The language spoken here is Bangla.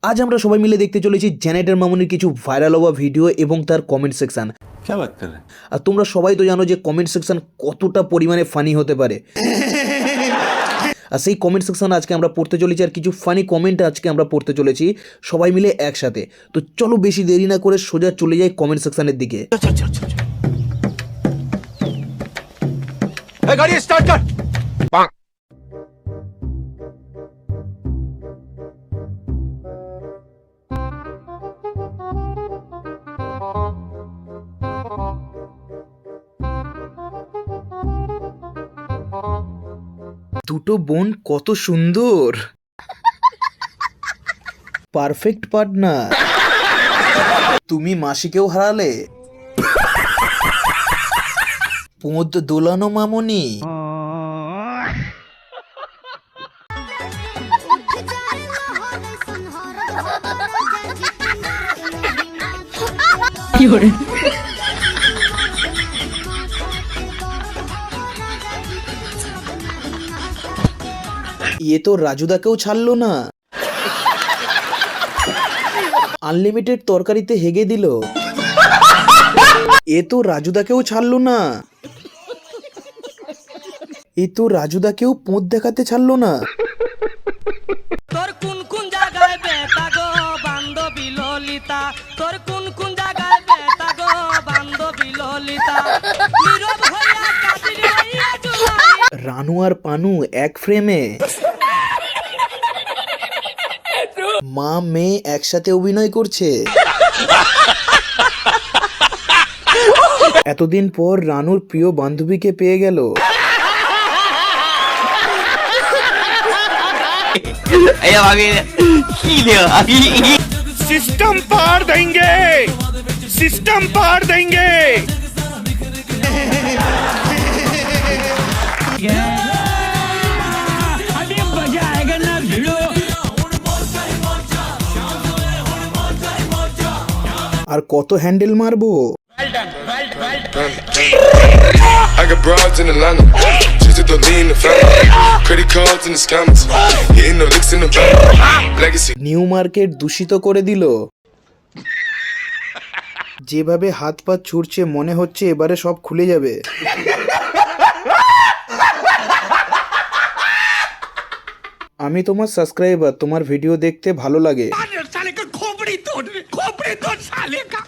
আজ আমরা সবাই মিলে দেখতে চলেছি জেনারেটর মামুনির কিছু ভাইরাল হওয়া ভিডিও এবং তার কমেন্ট সেকশন। আর তোমরা সবাই তো জানো যে কমেন্ট সেকশন কতটা পরিমাণে ফানি হতে পারে। আর সেই কমেন্ট সেকশন আজকে আমরা পড়তে চলেছি, আর কিছু ফানি কমেন্ট আজকে আমরা পড়তে চলেছি সবাই মিলে একসাথে। তো চলো বেশি দেরি না করে সোজা চলে যাই কমেন্ট সেকশনের দিকে। গাড়ি স্টার্ট কর। দুটো বোন কত সুন্দর, পারফেক্ট পার্টনার। তুমি মাসিকেও হারালে, পোঁদ দোলানো মামুনি। ये तो রাজুদাকেও ছাড়লো না, আনলিমিটেড তরকারিতে হেগে দিল। এ তো রাজুদাকেও ছাড়লো না, এ তো রাজুদাকেও পোঁত দেখাতে ছাড়লো না। তোর কোন কোন জায়গায় বেতা গো বান্ধবী ললিতা, তোর কোন কোন জায়গায় বেতা গো বান্ধবী ললিতা, নীরব হইয়া কাঁদি রইয়া জুলাই। রানু আর পানু এক ফ্রেমে, মা মেয়ে একসাথে অভিনয় করছে। এতদিন পর রানুর প্রিয় বান্ধবীকে পেয়ে গেল। सिस्टम पार देंगे, सिस्टम पार देंगे। अभी मजा आएगा ना भिड़ो। আর কত হ্যান্ডেল মারবো। I got broads in Atlanta, just to lean in the family. Credit cards and the scammers, hitting no licks in the bank. Legacy. New market দূষিত করে দিল। যেভাবে হাত পা ছুটছে মনে হচ্ছে এবারে সব খুলে যাবে। আমি তোমার সাবস্ক্রাইবার, তোমার ভিডিও দেখতে ভালো লাগে। साले का खोपड़ी तोड़ साले का।